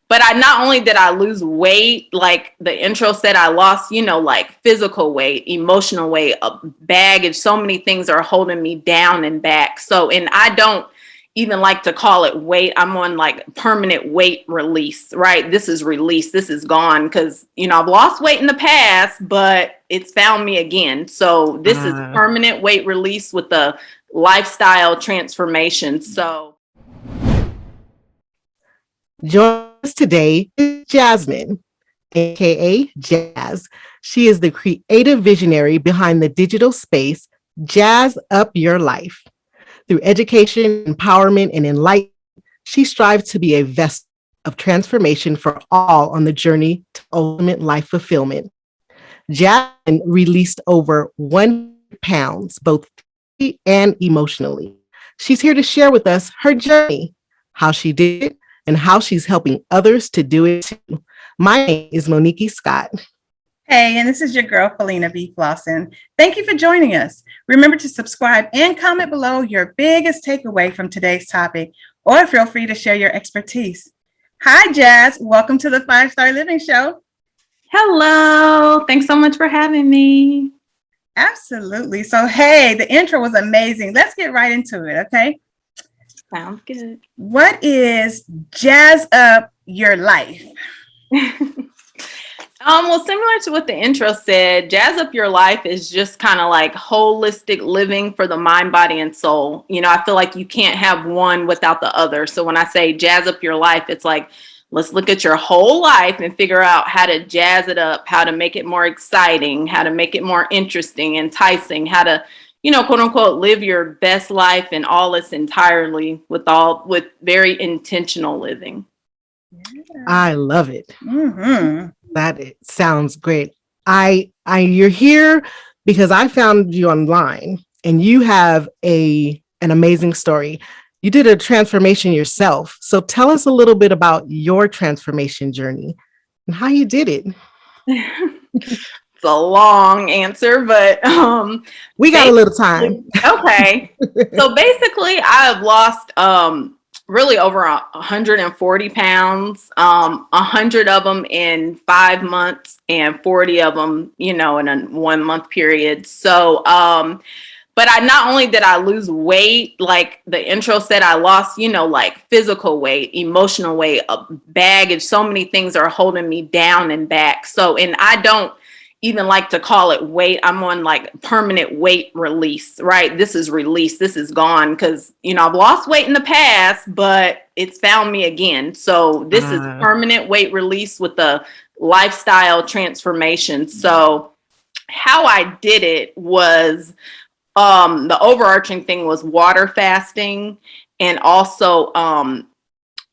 but I not only did I lose weight, like the intro said, I lost, like physical weight, emotional weight, baggage. So many things are holding me down and back. So, and I don't even like to call it weight. I'm on like permanent weight release, right? This is release. This is gone because, I've lost weight in the past, but it's found me again. So this is permanent weight release with the lifestyle transformation. So joining us today is Jazmin, aka Jazz. She is the creative visionary behind the digital space Jazz Up Your Life. Through education, empowerment, and enlightenment, she strives to be a vessel of transformation for all on the journey to ultimate life fulfillment. Jazmin released over 100 pounds, both physically and emotionally. She's here to share with us her journey, how she did it, and how she's helping others to do it too. My name is Monique Scott. Hey, and this is your girl, Felina B. Flossin. Thank you for joining us. Remember to subscribe and comment below your biggest takeaway from today's topic, or feel free to share your expertise. Hi, Jazz. Welcome to the 5-Star Living Show. hello. Thanks so much for having me. Absolutely. So, hey, the intro was amazing. Let's get right into it, okay? Sounds good. What is Jazz Up Your Life? Well, similar to what the intro said, Jazz Up Your Life is just kind of like holistic living for the mind, body, and soul. I feel like you can't have one without the other. So when I say Jazz Up Your Life, it's like, let's look at your whole life and figure out how to jazz it up, how to make it more exciting, how to make it more interesting, enticing, how to, quote unquote, live your best life in all its entirely with very intentional living. I love it. Mm-hmm. That it sounds great. You're here because I found you online and you have an amazing story. You did a transformation yourself. So tell us a little bit about your transformation journey and how you did it. It's a long answer, but we got a little time. Okay. So basically I've lost really over 140 pounds, 100 of them in 5 months and 40 of them, in a 1 month period. So, but I not only did I lose weight, like the intro said, I lost, like physical weight, emotional weight, baggage. So many things are holding me down and back. So, and I don't even like to call it weight. I'm on like permanent weight release, right? This is release. This is gone because, I've lost weight in the past, but it's found me again. So this is permanent weight release with the lifestyle transformation. So how I did it was the overarching thing was water fasting and also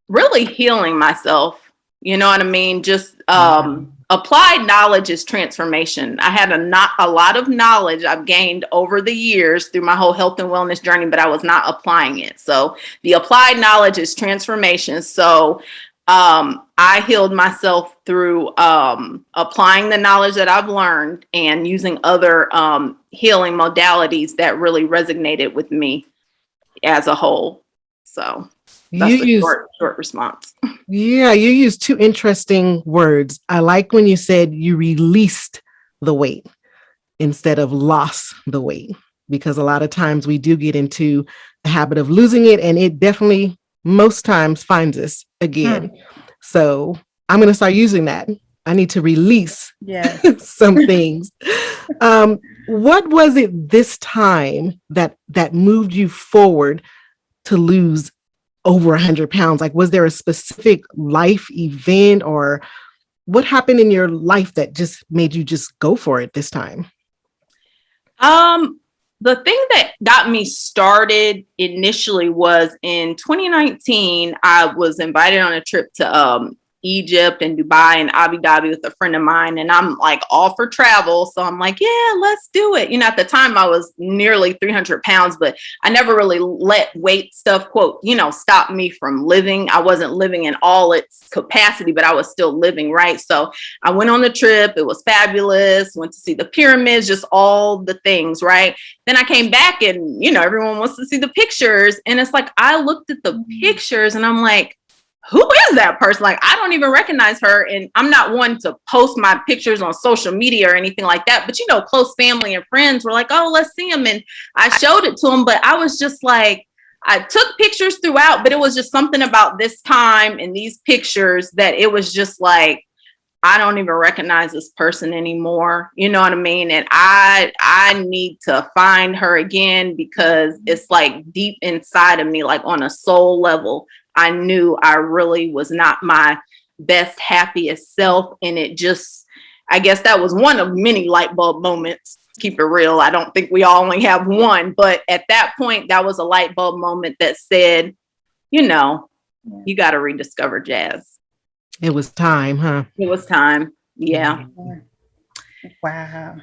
really healing myself. You know what I mean? Just applied knowledge is transformation. I had a lot of knowledge I've gained over the years through my whole health and wellness journey, but I was not applying it. So the applied knowledge is transformation. So I healed myself through applying the knowledge that I've learned and using other healing modalities that really resonated with me as a whole. So that's a short response. Yeah, you used two interesting words. I like when you said you released the weight instead of lost the weight, because a lot of times we do get into the habit of losing it, and it definitely most times finds us again. So I'm going to start using that. I need to release some things. What was it this time that moved you forward to lose over 100 pounds? Like, was there a specific life event or what happened in your life that just made you just go for it this time? The thing that got me started initially was in 2019, I was invited on a trip to Egypt and Dubai and Abu Dhabi with a friend of mine. And I'm like all for travel. So I'm like, yeah, let's do it. At the time I was nearly 300 pounds, but I never really let weight stuff, quote, stop me from living. I wasn't living in all its capacity, but I was still living, right? So I went on the trip. It was fabulous. Went to see the pyramids, just all the things, right? Then I came back and, everyone wants to see the pictures. And it's like, I looked at the pictures and I'm like, who is that person? Like, I don't even recognize her. And I'm not one to post my pictures on social media or anything like that. But, you know, close family and friends were like, oh, let's see him. And I showed it to him. But I was just like, I took pictures throughout, but it was just something about this time and these pictures that it was just like, I don't even recognize this person anymore. You know what I mean? And I need to find her again, because it's like deep inside of me, like on a soul level, I knew I really was not my best, happiest self. And it just, I guess that was one of many light bulb moments. Keep it real. I don't think we all only have one, but at that point, that was a light bulb moment that said, you know, you got to rediscover Jazz. It was time, huh? It was time. Yeah. Wow.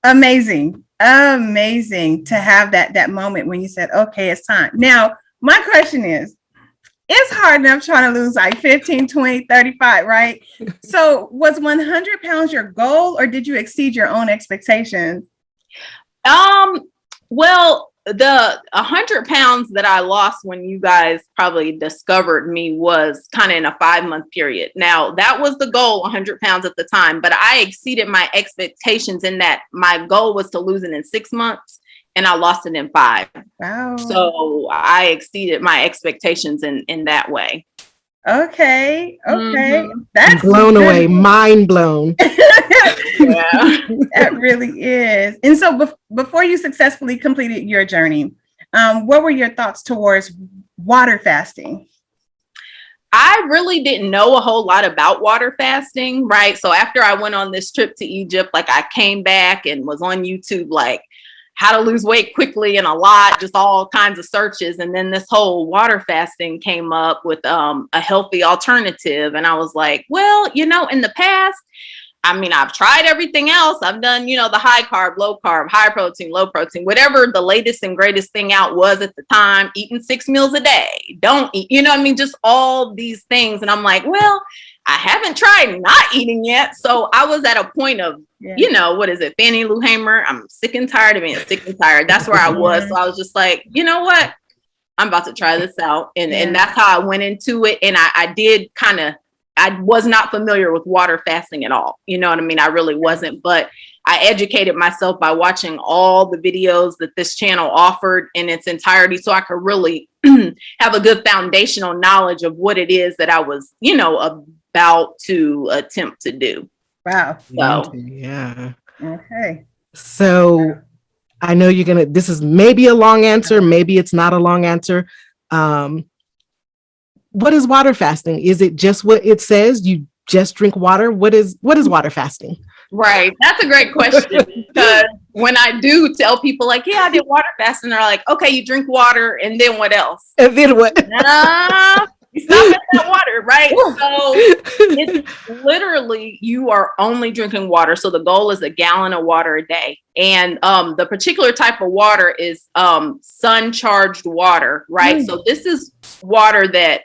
Amazing. Amazing to have that moment when you said, okay, it's time. Now, my question is, it's hard enough trying to lose like 15, 20, 35, right? So was 100 pounds your goal, or did you exceed your own expectations? Well, the 100 pounds that I lost when you guys probably discovered me was kind of in a 5-month period. Now, that was the goal, 100 pounds at the time, but I exceeded my expectations in that my goal was to lose it in 6 months, and I lost it in 5. Wow. So I exceeded my expectations in that way. Okay. Mm-hmm. That's blown away, mind blown. Yeah. That really is. And so before you successfully completed your journey, what were your thoughts towards water fasting? I really didn't know a whole lot about water fasting, right? So after I went on this trip to Egypt, like I came back and was on YouTube, like how to lose weight quickly and a lot, just all kinds of searches. And then this whole water fasting came up with a healthy alternative. And I was like, well, you know, in the past, I mean, I've tried everything else. I've done, you know, the high carb, low carb, high protein, low protein, whatever the latest and greatest thing out was at the time, eating 6 meals a day, don't eat, you know what I mean? Just all these things. And I'm like, well, I haven't tried not eating yet. So I was at a point of, you know, what is it? Fannie Lou Hamer. I'm sick and tired of being sick and tired. That's where I was. So I was just like, you know what? I'm about to try this out. And that's how I went into it. And I did kind of, I was not familiar with water fasting at all. You know what I mean? I really wasn't, but I educated myself by watching all the videos that this channel offered in its entirety, so I could really have a good foundational knowledge of what it is that I was, you know, about to attempt to do. Wow. So, yeah. Okay. So I know you're going to, this is maybe a long answer. Maybe it's not a long answer. What is water fasting? Is it just what it says? You just drink water? What is water fasting? Right. That's a great question, because when I do tell people like, yeah, I did water fasting, they're like, okay, you drink water and then what else? And then what? You stop at that water, right? So it's literally, you are only drinking water. So the goal is a gallon of water a day. And the particular type of water is sun charged water, right? So this is water that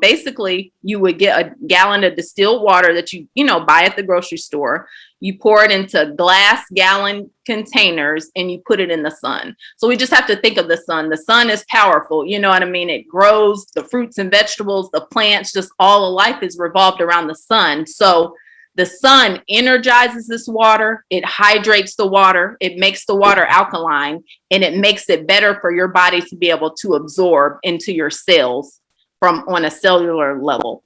basically you would get a gallon of distilled water that you know, buy at the grocery store. You pour it into glass gallon containers and you put it in the sun. So we just have to think of the sun. The sun is powerful. You know what I mean? It grows the fruits and vegetables, the plants, just all of life is revolved around the sun. So the sun energizes this water. It hydrates the water. It makes the water alkaline, and it makes it better for your body to be able to absorb into your cells from on a cellular level.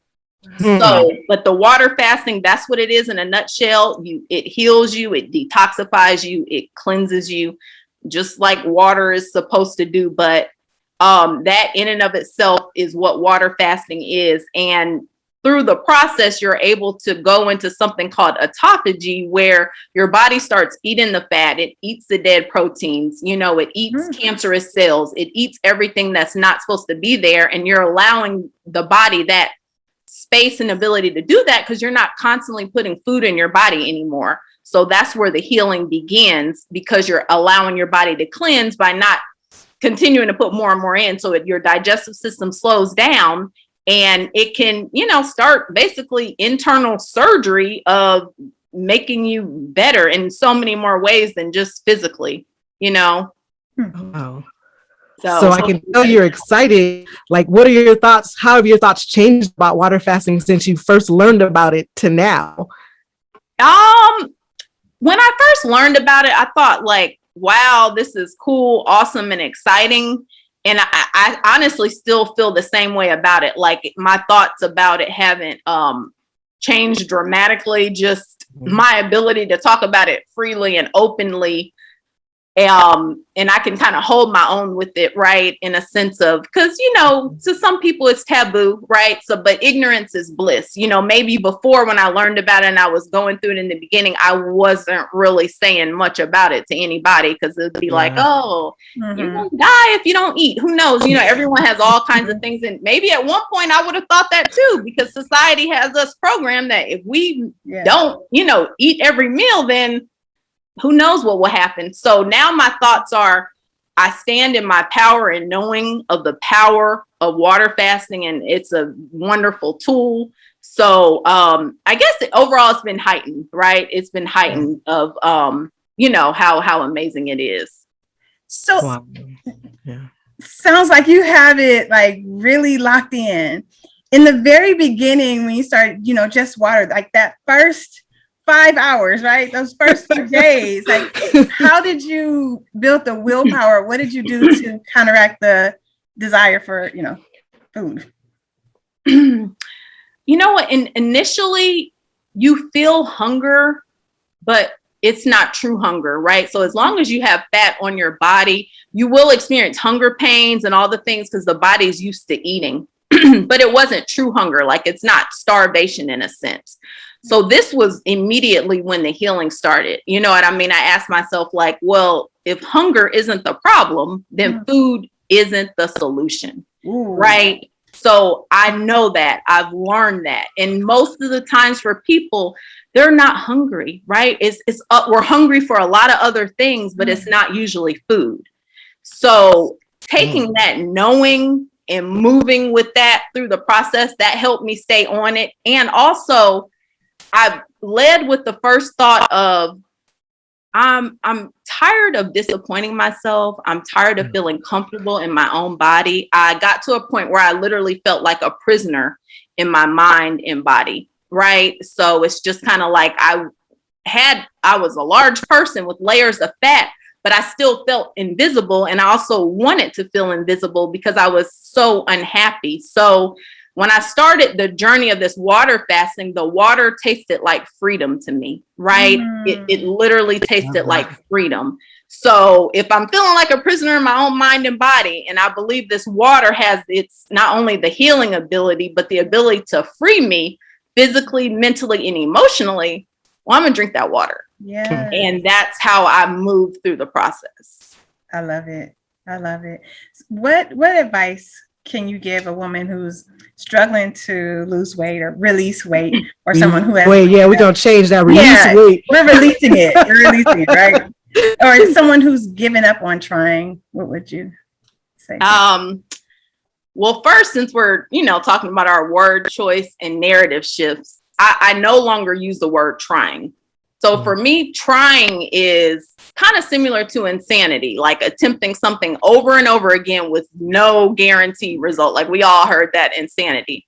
So, but the water fasting, that's what it is in a nutshell. It heals you, it detoxifies you, it cleanses you, just like water is supposed to do. But that in and of itself is what water fasting is. And through the process, you're able to go into something called autophagy, where your body starts eating the fat, it eats the dead proteins, you know, it eats cancerous cells, it eats everything that's not supposed to be there. And you're allowing the body that space and ability to do that, because you're not constantly putting food in your body anymore. So that's where the healing begins, because you're allowing your body to cleanse by not continuing to put more and more in. So your digestive system slows down, and it can, you know, start basically internal surgery of making you better in so many more ways than just physically, you know. Wow. So So I can tell you're excited. Like, what are your thoughts? How have your thoughts changed about water fasting since you first learned about it to now? um when I first learned about it, I thought like, wow, this is cool, awesome, and exciting. And I honestly still feel the same way about it. Like my thoughts about it haven't changed dramatically. Just my ability to talk about it freely and openly, and I can kind of hold my own with it, right? In a sense of, because, you know, to some people it's taboo, right? So, but ignorance is bliss. You know, maybe before when I learned about it and I was going through it in the beginning, I wasn't really saying much about it to anybody because it'd be like, oh, you're going to die if you don't eat. Who knows? You know, everyone has all kinds of things. And maybe at one point I would have thought that too, because society has us programmed that if we don't, you know, eat every meal, then who knows what will happen. So now my thoughts are, I stand in my power and knowing of the power of water fasting, and it's a wonderful tool. So I guess overall it's been heightened, right? It's been heightened of you know, how amazing it is. So Wow. Yeah. sounds like you have it like really locked in. In the very beginning, when you started, you know, just water, like that first 5 hours, right? Those first few days, like how did you build the willpower? What did you do to counteract the desire for, you know, food? You know what? Initially, you feel hunger, but it's not true hunger, right? So as long as you have fat on your body, you will experience hunger pains and all the things because the body's used to eating. But it wasn't true hunger. Like it's not starvation in a sense. So this was immediately when the healing started. You know what I mean? I asked myself like, well, if hunger isn't the problem, then food isn't the solution, right? So I know that, I've learned that. And most of the times for people, they're not hungry, right? It's we're hungry for a lot of other things, but it's not usually food. So taking that knowing and moving with that through the process, that helped me stay on it. And also I led with the first thought of, I'm tired of disappointing myself. I'm tired of feeling comfortable in my own body. I got to a point where I literally felt like a prisoner in my mind and body, right? So it's just kind of like I was a large person with layers of fat, but I still felt invisible. And I also wanted to feel invisible because I was so unhappy. So when I started the journey of this water fasting, the water tasted like freedom to me, right? It literally tasted like freedom. So if I'm feeling like a prisoner in my own mind and body, and I believe this water has it's not only the healing ability, but the ability to free me physically, mentally, and emotionally, well, I'm gonna drink that water. Yeah. And that's how I move through the process. I love it. I love it. What advice can you give a woman who's struggling to lose weight or release weight, or someone who has wait, yeah, we're gonna change that. Release weight. We're releasing it. We're releasing it, right? Or someone who's given up on trying, what would you say? Well, first, since we're, you know, talking about our word choice and narrative shifts, I no longer use the word trying. So for me, trying is kind of similar to insanity, like attempting something over and over again with no guaranteed result. Like we all heard that insanity.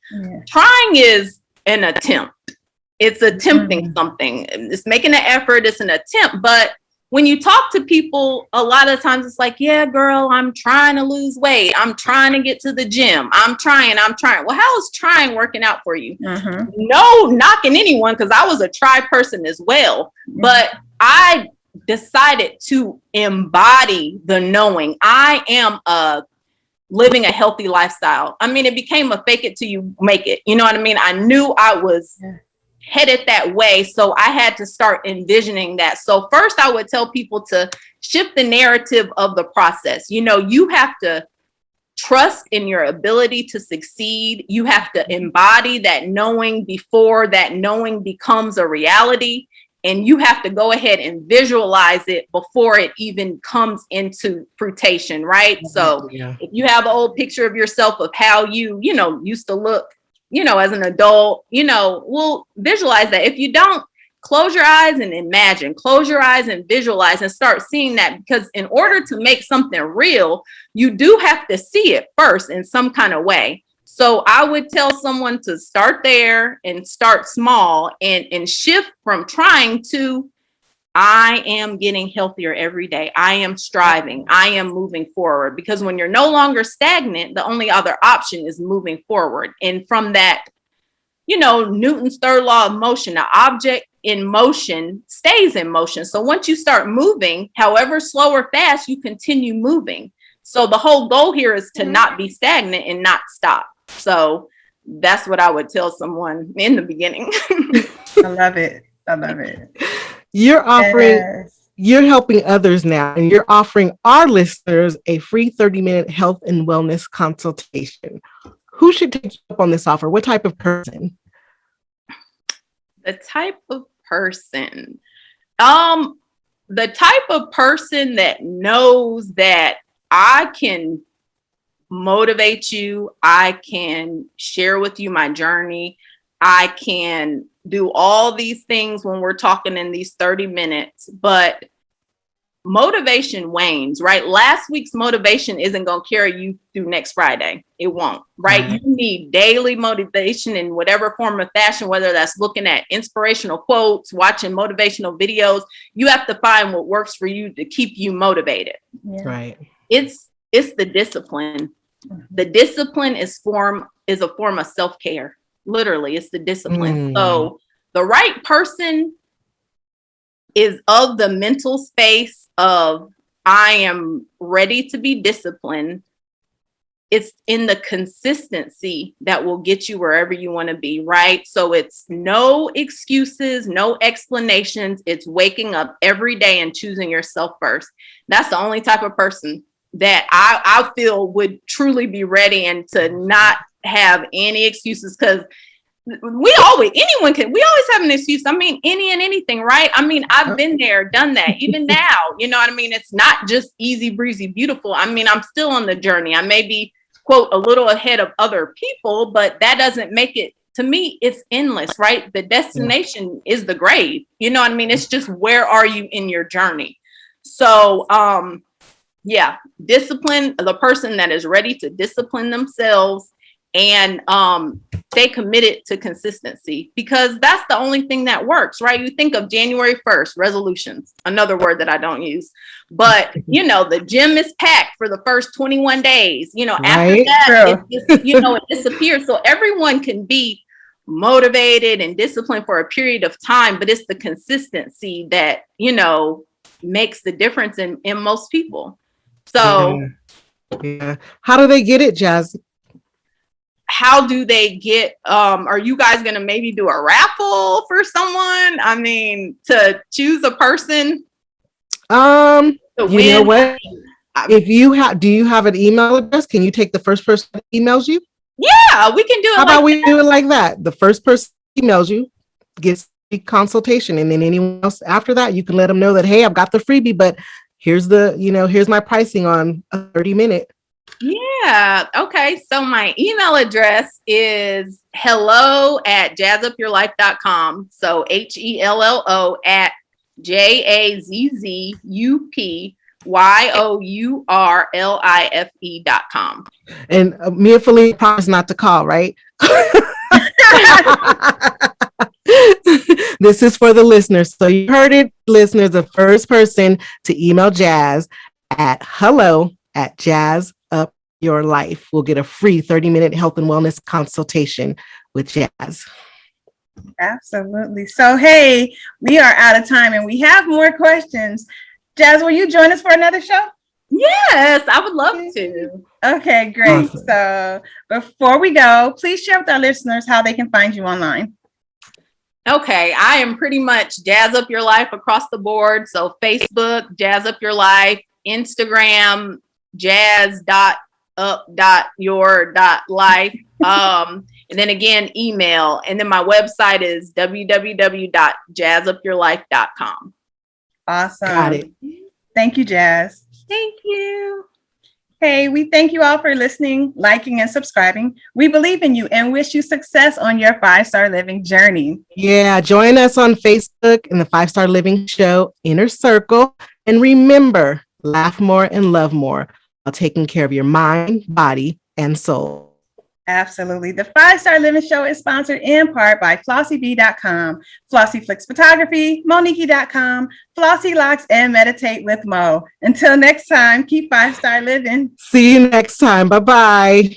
Trying is an attempt. It's attempting something. It's making an effort. It's an attempt. But when you talk to people, a lot of times it's like, yeah, girl, I'm trying to lose weight. I'm trying to get to the gym. I'm trying. Well, how is trying working out for you? No knocking anyone, because I was a try person as well. But I decided to embody the knowing. I am living a healthy lifestyle. I mean, it became a fake it till you make it. You know what I mean? I knew I was headed that way. So I had to start envisioning that. So first I would tell people to shift the narrative of the process. You know, you have to trust in your ability to succeed. You have to embody that knowing before that knowing becomes a reality. And you have to go ahead and visualize it before it even comes into fruition, right? So if you have an old picture of yourself of how you know, used to look, you know, as an adult, you know, we'll visualize that. If you don't, close your eyes and imagine, close your eyes and visualize and start seeing that, because in order to make something real, you do have to see it first in some kind of way. So I would tell someone to start there and start small and shift from trying to, I am getting healthier every day. I am striving. I am moving forward. Because when you're no longer stagnant, the only other option is moving forward. And from that, Newton's third law of motion, an object in motion stays in motion. So once you start moving, however slow or fast, you continue moving. So the whole goal here is to not be stagnant and not stop. So that's what I would tell someone in the beginning. I love it. I love it. You're offering, Yes. you're helping others now, and you're offering our listeners a free 30-minute health and wellness consultation. Who should take you up on this offer? What type of person? The type of person, the type of person that knows that I can motivate you, I can share with you my journey, I can do all these things when we're talking in these 30 minutes, but motivation wanes, right? Last week's motivation isn't going to carry you through next Friday. It won't, right? Right. You need daily motivation in whatever form of fashion, whether that's looking at inspirational quotes, watching motivational videos. You have to find what works for you to keep you motivated. Yeah. Right. It's the discipline. The discipline is a form of self-care. Literally, it's the discipline. So the right person is of the mental space of, I am ready to be disciplined. It's in the consistency that will get you wherever you want to be, right? So it's no excuses, no explanations. It's waking up every day and choosing yourself first. That's the only type of person that I feel would truly be ready and to not have any excuses, because we always have an excuse. I mean, any and anything, right? I mean, I've been there, done that. Even now, you know what I mean? It's not just easy breezy, beautiful. I mean, I'm still on the journey. I may be, quote, a little ahead of other people, but that doesn't make it, to me, it's endless, right? The destination is the grave. You know what I mean? It's just, where are you in your journey? So, discipline, the person that is ready to discipline themselves and stay committed to consistency, because that's the only thing that works, right? You think of January 1st, resolutions, another word that I don't use, but the gym is packed for the first 21 days, after that, it disappears. So everyone can be motivated and disciplined for a period of time, but it's the consistency that, makes the difference in most people. So how do they get it, Jazz? How do they get, are you guys going to maybe do a raffle for someone? I mean, to choose a person to win? You know what? Do you have an email address? Can you take the first person that emails you? Yeah, we can do it. How about we do it like that? The first person emails you gets the consultation, and then anyone else after that, you can let them know that, hey, I've got the freebie, but here's here's my pricing on a 30-minute. Yeah. Okay. So my email address is hello@jazzupyourlife.com. So HELLO at JAZZUPYOURLIFE.com. And me and Feline promise not to call, right? This is for the listeners. So you heard it, listeners. The first person to email Jazz at hello@jazzupyourlife will get a free 30-minute health and wellness consultation with Jazz. Absolutely. So, hey, we are out of time and we have more questions. Jazz, will you join us for another show? Yes, I would love to. Okay, great. Awesome. So before we go, please share with our listeners how they can find you online. Okay, I am pretty much Jazz Up Your Life across the board. So Facebook, Jazz Up Your Life, Instagram, jazz.up.your.life. And then again, email. And then my website is www.jazzupyourlife.com. Awesome. Got it. Thank you, Jazz. Thank you. Hey, we thank you all for listening, liking, and subscribing. We believe in you and wish you success on your 5-star living journey. Yeah, join us on Facebook in the 5-Star Living Show Inner Circle. And remember, laugh more and love more while taking care of your mind, body, and soul. Absolutely. The 5-Star Living Show is sponsored in part by FlossieB.com, Flossie Flicks Photography, Monique.com, Flossie Locks, and Meditate with Mo. Until next time, keep 5-star living. See you next time. Bye-bye.